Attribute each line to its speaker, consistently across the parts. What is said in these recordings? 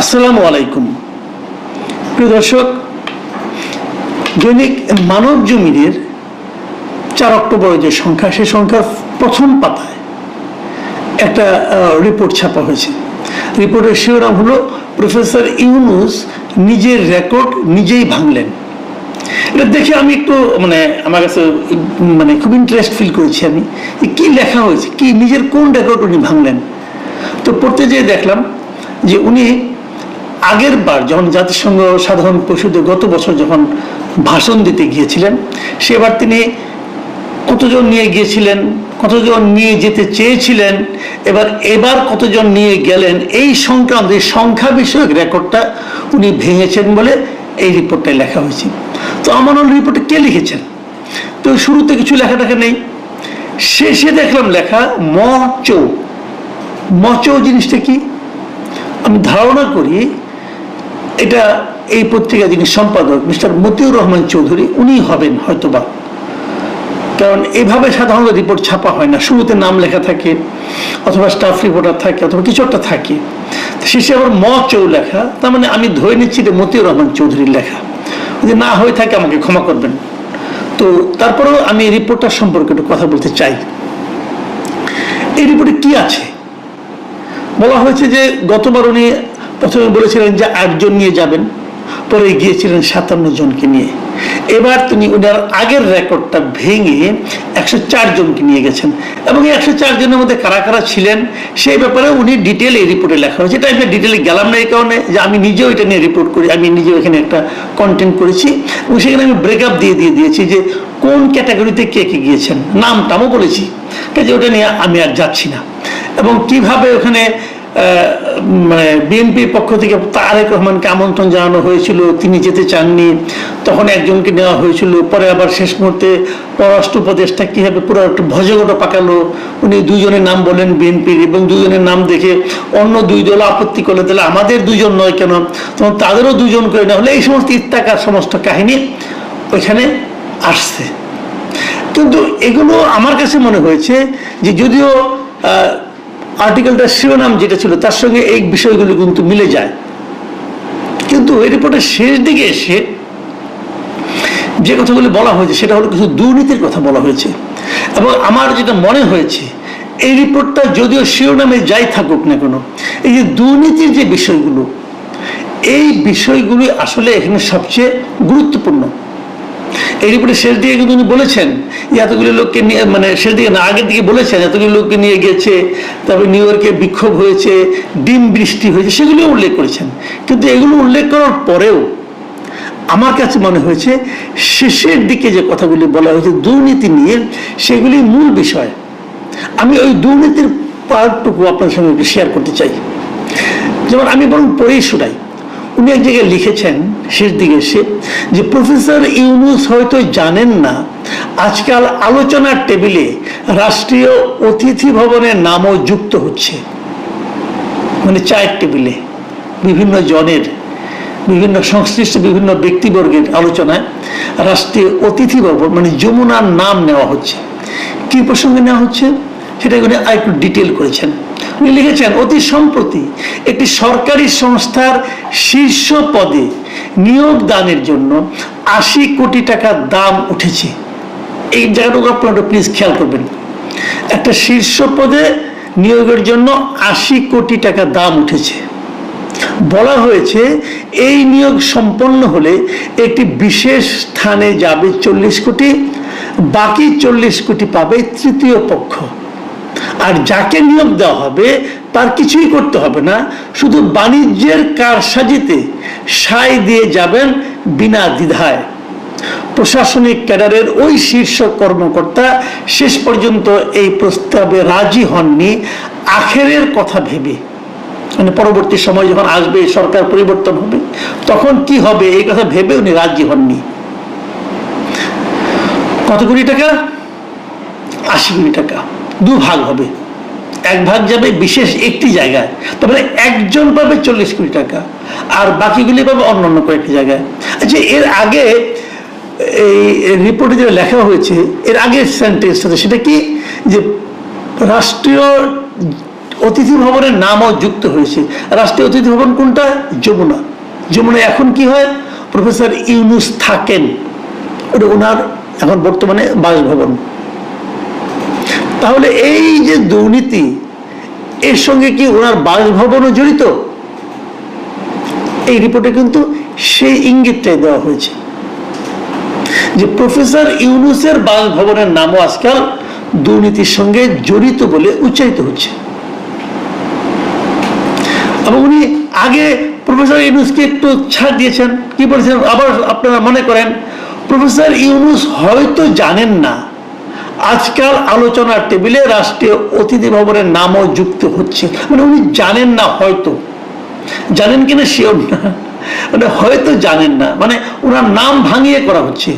Speaker 1: আসসালামু আলাইকুম প্রিয় দর্শক, দৈনিক মানব জমিনের 4 অক্টোবর যে সংখ্যা, সেই সংখ্যার প্রথম পাতায় একটা রিপোর্ট ছাপা হয়েছে। রিপোর্টের শিরোনাম হলো প্রফেসর ইউনূস নিজের রেকর্ড নিজেই ভাঙলেন। এটা দেখে আমি একটু আমার কাছে খুব ইন্টারেস্ট ফিল করেছি। আমি কি লেখা হয়েছে, কি নিজের কোন রেকর্ড উনি ভাঙলেন। তো পড়তে যেয়ে দেখলাম যে উনি আগের বার যখন জাতিসংঘ সাধারণ পরিষদে গত বছর যখন ভাষণ দিতে গিয়েছিলেন, সেবার তিনি কতজন নিয়ে গিয়েছিলেন, কতজন নিয়ে যেতে চেয়েছিলেন, এবার কতজন নিয়ে গেলেন, এই সংক্রান্ত এই সংখ্যা বিষয়ক রেকর্ডটা উনি ভেঙেছেন বলে এই রিপোর্টটায় লেখা হয়েছে। তো আমার রিপোর্টে কে লিখেছেন? তো শুরুতে কিছু লেখাটাকে নেই, শেষে দেখলাম লেখা মচৌ জিনিসটা কি আমি ধারণা করি এটা এই পত্রিকা যিনি সম্পাদক মিস্টার মতিউর রহমান চৌধুরী, উনি হবেন হয়তোবা। কারণ এইভাবে সাধারণত রিপোর্ট ছাপা হয় না, শুরুতে নাম লেখা থাকে অথবা স্টাফ রিপোর্টার থাকে অথবা কিছু একটা থাকে, শেষে আবার মচৌ লেখা। তার মানে আমি ধরে নিচ্ছি এটা মতিউর রহমান চৌধুরীর লেখা। যদি না হয়ে থাকে আমাকে ক্ষমা করবেন। তো তারপরেও আমি এই রিপোর্টটার সম্পর্কে একটু কথা বলতে চাই। এই রিপোর্টে কি আছে বলা হয়েছে যে গতবার উনি প্রথমে বলেছিলেন যে 8 জন নিয়ে যাবেন, পরে গিয়েছিলেন 57 জনকে নিয়ে। এবার তিনি ওনার আগের রেকর্ডটা ভেঙে 104 জনকে নিয়ে গেছেন, এবং এই 104 জনের মধ্যে কারা কারা ছিলেন সেই ব্যাপারে উনি ডিটেল এই রিপোর্টে লেখা হয়েছে। এটা আমি ডিটেলে গেলাম না এই কারণে যে আমি নিজেও এটা নিয়ে রিপোর্ট করি, আমি নিজেও এখানে একটা কন্টেন্ট করেছি এবং সেখানে আমি ব্রেকআপ দিয়ে দিয়েছি যে কোন ক্যাটাগরিতে কে কে গিয়েছেন, নামটাও বলেছি, কাজে ওটা নিয়ে আমি আর যাচ্ছি না। এবং কিভাবে ওখানে বিএনপির পক্ষ থেকে তারেক রহমানকে আমন্ত্রণ জানানো হয়েছিল, তিনি যেতে চাননি, তখন একজনকে নেওয়া হয়েছিল, পরে আবার শেষ মুহূর্তে পররাষ্ট্র উপদেষ্টা কীভাবে পুরো একটু ভজগোটা পাকালো, উনি 2 জনের নাম বলেন বিএনপির, এবং 2 জনের নাম দেখে অন্য 2 দল আপত্তি করলে তাহলে আমাদের 2 জন নয় কেন, তখন তাদেরও 2 জন করে নেওয়া হলে, এই সমস্ত ইত্যাকার সমস্ত কাহিনী ওইখানে আসছে। কিন্তু এগুলো আমার কাছে মনে হয়েছে যে যদিও আর্টিকেলটার শিরোনাম যেটা ছিল তার সঙ্গে এই বিষয়গুলো কিন্তু মিলে যায়, কিন্তু এই রিপোর্টের শেষ দিকে এসে যে কথাগুলি বলা হয়েছে সেটা হলো কিছু দুর্নীতির কথা বলা হয়েছে। এবং আমার যেটা মনে হয়েছে এই রিপোর্টটা যদিও শিরোনামে যাই থাকুক না কেন, এই যে দুর্নীতির যে বিষয়গুলো, এই বিষয়গুলি আসলে এখানে সবচেয়ে গুরুত্বপূর্ণ। এই রিপোর্টের শেষ দিকে কিন্তু উনি বলেছেন যে এতগুলি লোককে নিয়ে, শেষ দিকে না আগের দিকে বলেছেন এতগুলি লোককে নিয়ে গেছে, তারপরে নিউ ইয়র্কে বিক্ষোভ হয়েছে, ডিম বৃষ্টি হয়েছে, সেগুলিও উল্লেখ করেছেন। কিন্তু এগুলো উল্লেখ করার পরেও আমার কাছে মনে হয়েছে শেষের দিকে যে কথাগুলি বলা হয়েছে দুর্নীতি নিয়ে, সেগুলি মূল বিষয়। আমি ওই দুর্নীতির পার্টটুকু আপনার সঙ্গে একটু শেয়ার করতে চাই। যেমন আমি বরং পড়েই শোনাই। উনি এক জায়গায় লিখেছেন শেষ দিকে এসে যে প্রফেসর ইউনূস হয়তো জানেন না আজকাল আলোচনার টেবিলে রাষ্ট্রীয় অতিথি ভবনের নামও যুক্ত হচ্ছে। চায়ের টেবিলে বিভিন্ন জনের, বিভিন্ন সংশ্লিষ্ট বিভিন্ন ব্যক্তিবর্গের আলোচনায় রাষ্ট্রীয় অতিথি ভবন যমুনার নাম নেওয়া হচ্ছে। কি প্রসঙ্গে নেওয়া হচ্ছে সেটা উনি আরেকটু ডিটেল করেছেন। উনি লিখেছেন অতি সম্প্রতি একটি সরকারি সংস্থার শীর্ষ পদে নিয়োগ দানের জন্য 80 কোটি টাকা দাম উঠেছে। এই জায়গাটুকু আপনারা প্লিজ খেয়াল করবেন। একটা শীর্ষ পদে নিয়োগের জন্য 80 কোটি টাকা দাম উঠেছে। বলা হয়েছে এই নিয়োগ সম্পন্ন হলে একটি বিশেষ স্থানে যাবে 40 কোটি, বাকি 40 কোটি পাবে তৃতীয় পক্ষ। আর যাকে নিয়োগ দেওয়া হবে তার কিছুই করতে হবে না, শুধু বাণিজ্যের কারসাজিতে সায় দিয়ে যাবেন বিনা দ্বিধায়। প্রশাসনিক ক্যাডারের ওই শীর্ষ কর্মকর্তা শেষ পর্যন্ত এই প্রস্তাবে রাজি হননি আখেরের কথা ভেবে। পরবর্তী সময় যখন আসবে, সরকার পরিবর্তন হবে, তখন কি হবে এই কথা ভেবে উনি রাজি হননি। কত কোটি টাকা? 80 কোটি টাকা। 2 ভাগ হবে, 1 ভাগ যাবে বিশেষ একটি জায়গায়, তারপরে একজন পাবে 40 কোটি টাকা, আর বাকিগুলি পাবে অন্যান্য কয়েকটি জায়গায়। আচ্ছা, এর আগে এই রিপোর্টে যেটা লেখা হয়েছে, এর আগের সেন্টেন্সটা সেটা কি যে রাষ্ট্রীয় অতিথি ভবনের নামও যুক্ত হয়েছে। রাষ্ট্রীয় অতিথি ভবন কোনটা? যমুনা। যমুনা এখন কি হয়? প্রফেসর ইউনূস থাকেন, ওটা ওনার এখন বর্তমানে বাসভবন। তাহলে এই যে দুর্নীতি, এর সঙ্গে কি ওনার বাসভবনও জড়িত? এই রিপোর্টে কিন্তু সেই ইঙ্গিতটাই দেওয়া হয়েছে যে প্রফেসর ইউনূসের বাসভবনের নামও আজকাল দুর্নীতির সঙ্গে জড়িত বলে উচ্চারিত হচ্ছে। এবং উনি আগে প্রফেসর ইউনূসকে একটু ছাড় দিয়েছেন, কি বলেছেন আবার আপনারা মনে করেন, প্রফেসর ইউনূস হয়তো জানেন না আজকাল আলোচনার টেবিলে রাষ্ট্রীয় অতিথি ভবনের নামও যুক্ত হচ্ছে। মানে উনি জানেন না, হয়তো জানেন কিনা শিওর না, মানে হয়তো জানেন না, মানে ওনার নাম ভাঙিয়ে করা হচ্ছে।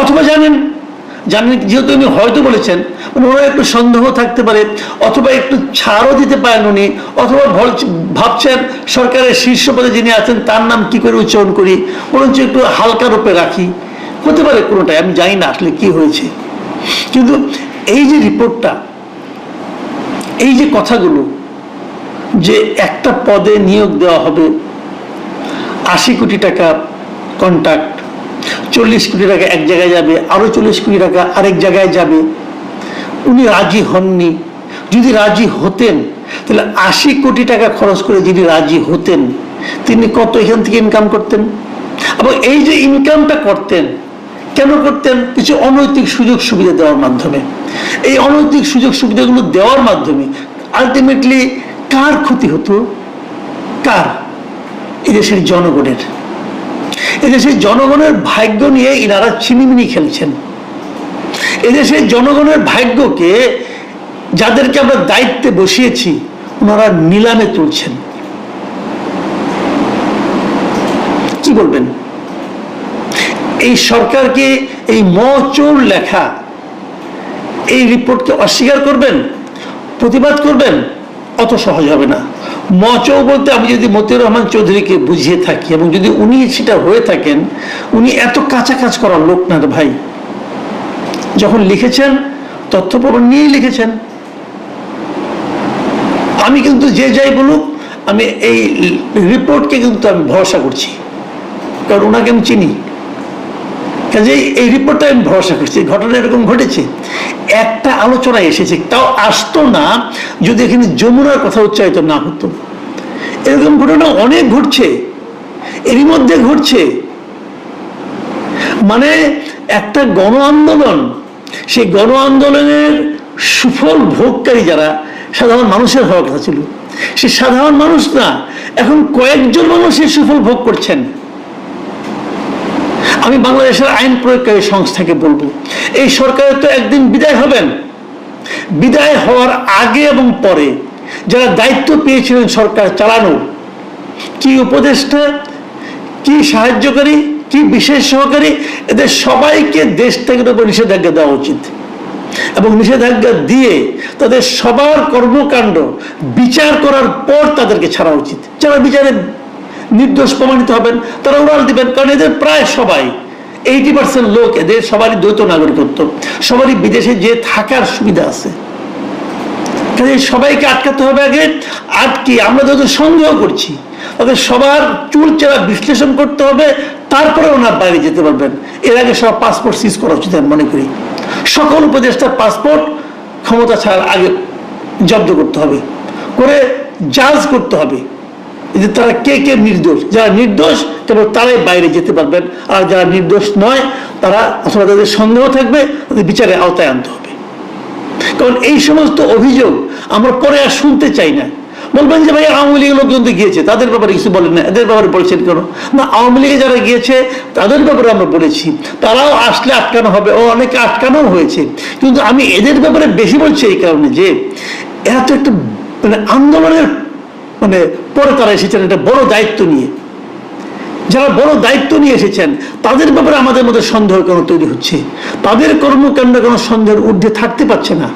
Speaker 1: অথবা জানেন, যেহেতু উনি হয়তো বলেছেন, মানে ওনার একটু সন্দেহ থাকতে পারে, অথবা একটু ছাড়ও দিতে পারেন উনি, অথবা ভাবছেন সরকারের শীর্ষ পদে যিনি আছেন তার নাম কি করে উচ্চারণ করি, বরঞ্চ একটু হালকা রূপে রাখি, হতে পারে কোনোটাই, আমি জানি না আসলে কি হয়েছে। কিন্তু এই যে রিপোর্টটা, এই যে কথাগুলো, যে একটা পদে নিয়োগ দেওয়া হবে, 80 কোটি টাকা কন্ট্রাক্ট, 40 কোটি টাকা এক জায়গায় যাবে, আরো 40 কোটি টাকা আরেক জায়গায় যাবে, উনি রাজি হননি। যদি রাজি হতেন তাহলে 80 কোটি টাকা খরচ করে যদি রাজি হতেন, তিনি কত এখান থেকে ইনকাম করতেন? এবং এই যে ইনকামটা করতেন, কেন করতেন? কিছু অনৈতিক সুযোগ সুবিধা দেওয়ার মাধ্যমে। এই অনৈতিক সুযোগ সুবিধাগুলো দেওয়ার মাধ্যমে আলটিমেটলি কার ক্ষতি হতো? কার? এদেশের জনগণের। এদেশের জনগণের ভাগ্য নিয়ে ইনারা ছিনিমিনি খেলছেন। এদেশের জনগণের ভাগ্যকে, যাদেরকে আমরা দায়িত্বে বসিয়েছি, ওনারা নিলামে তুলছেন। কি বলবেন? এই সরকারকে এই মচোর লেখা এই রিপোর্টকে অস্বীকার করবেন, প্রতিবাদ করবেন? অত সহজ হবে না। মচৌ বলতে আমি যদি মতিউর রহমান চৌধুরীকে বুঝিয়ে থাকি, এবং যদি উনি সেটা হয়ে থাকেন, উনি এত কাঁচা কাজ করার লোক না রে ভাই। যখন লিখেছেন তথ্য প্রমাণ নিয়েই লিখেছেন। আমি কিন্তু যে যাই বলুক, আমি এই রিপোর্টকে কিন্তু আমি ভরসা করছি, কারণ ওনাকে আমি চিনি। কাজেই এই রিপোর্টটা আমি ভরসা করছি। ঘটনা এরকম ঘটেছে, একটা আলোচনায় এসেছে, তাও আসতো না যদি এখানে যমুনার কথা উচ্চারিত না হতো। এরকম ঘটনা অনেক ঘটছে, এরই মধ্যে ঘটছে। মানে একটা গণ আন্দোলন, সেই গণ আন্দোলনের সুফল ভোগকারী যারা সাধারণ মানুষের হওয়ার কথা ছিল, সে সাধারণ মানুষ না, এখন কয়েকজন মানুষ এই সুফল ভোগ করছেন। আমি বাংলাদেশের আইন প্রয়োগকারী সংস্থাকে বলবো, এই সরকারের তো একদিন বিদায় হবেন। বিদায় হওয়ার আগে এবং পরে যারা দায়িত্ব পেয়েছিলেন সরকার চালানোর, কি উপদেষ্টা, কি সাহায্যকারী, কি বিশেষ সহকারী, এদের সবাইকে দেশ থেকে নিষেধাজ্ঞা দেওয়া উচিত। এবং নিষেধাজ্ঞা দিয়ে তাদের সবার কর্মকাণ্ড বিচার করার পর তাদেরকে ছাড়া উচিত। যারা বিচারে নির্দোষ প্রমাণিত হবেন তারা উড়াল দিবেন, কারণ এদের প্রায় সবাই 80% লোক, এদের সবারই দ্বৈত নাগরিকত্ব, সবারই বিদেশে যে থাকার সুবিধা আছে। কাজে সবাইকে আটকাতে হবে আগে। আটকে আমরা যত সন্দেহ করছি তাদের সবার চুলচেরা বিশ্লেষণ করতে হবে, তারপরে ওনার বাইরে যেতে পারবেন। এর আগে সব পাসপোর্ট সিজ করা উচিত আমি মনে করি। সকল উপদেষ্টার পাসপোর্ট ক্ষমতা ছাড়ার আগে জব্দ করতে হবে, করে জাজ করতে হবে যে তারা কে কে নির্দোষ। যারা নির্দোষ কেবল তারাই বাইরে যেতে পারবেন, আর যারা নির্দোষ নয় তারা, অথবা তাদের সন্দেহ থাকবে, তাদের বিচারের আওতায় আনতে হবে। কারণ এই সমস্ত অভিযোগ আমরা পরে আর শুনতে চাই না। বলবেন যে ভাই আওয়ামী লীগের লোকজন তো গিয়েছে, তাদের ব্যাপারে কিছু বলেন না, এদের ব্যাপারে বলছেন কেন? না, আওয়ামী লীগে যারা গিয়েছে তাদের ব্যাপারে আমরা বলেছি, তারাও আসলে আটকানো হবে, ও অনেকে আটকানো হয়েছে। কিন্তু আমি এদের ব্যাপারে বেশি বলছি এই কারণে যে এরা তো একটা মানে আন্দোলনের মানে পরে তারা এসেছেন একটা বড় দায়িত্ব নিয়ে। যারা বড় দায়িত্ব নিয়ে এসেছেন তাদের ব্যাপারে আমাদের মধ্যে সন্দেহ কেন তৈরি হচ্ছে? তাদের কর্মকাণ্ড কোনো সন্দেহের ঊর্ধ্বে থাকতে পারছে না।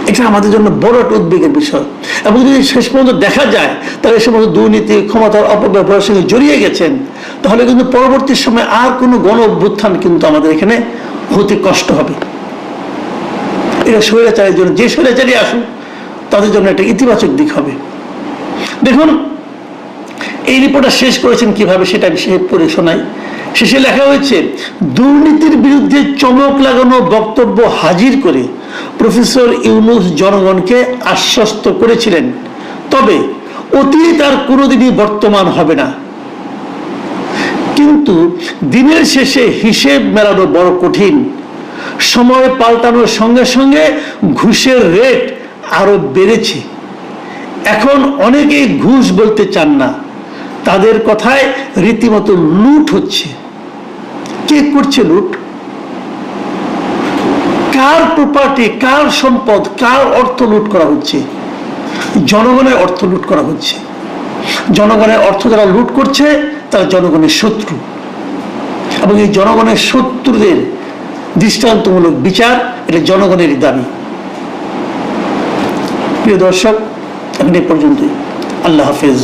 Speaker 1: এটা আমাদের জন্য বড় একটা উদ্বেগের বিষয়। এবং যদি শেষ পর্যন্ত দেখা যায় তারা এই সমস্ত দুর্নীতি, ক্ষমতার অপব্যবহারের সঙ্গে জড়িয়ে গেছেন, তাহলে কিন্তু পরবর্তী সময় আর কোনো গণ অভ্যুত্থান কিন্তু আমাদের এখানে হতে কষ্ট হবে। এটা স্বৈরাচারের জন্য, যে স্বৈরাচারী আসুক তাদের জন্য একটা ইতিবাচক দিক হবে। দেখুন এই রিপোর্টটা শেষ করেছেন কিভাবে সেটা আমি পড়ে শোনাই। শেষে লেখা হয়েছে, দুর্নীতির বিরুদ্ধে চমক লাগানো বক্তব্য হাজির করে প্রফেসর ইউনূস জনগণকে আশ্বস্ত করেছিলেন, তবে অতীত আর কোনোদিনই বর্তমান হবে না। কিন্তু দিনের শেষে হিসেব মেলানো বড় কঠিন। সময় পাল্টানোর সঙ্গে সঙ্গে ঘুষের রেট আরো বেড়েছে। এখন অনেকেই ঘুষ বলতে চান না, তাদের কথায় রীতিমতো লুট হচ্ছে। কে করছে লুট? কার প্রপার্টি, কার সম্পদ, কার অর্থ লুট করা হচ্ছে? জনগণের অর্থ লুট করা হচ্ছে। জনগণের অর্থ যারা লুট করছে তারা জনগণের শত্রু, এবং এই জনগণের শত্রুদের দৃষ্টান্তমূলক বিচার এটা জনগণেরই দাবি। প্রিয় দর্শক, এখন এই পর্যন্তই। আল্লাহ হাফেজ।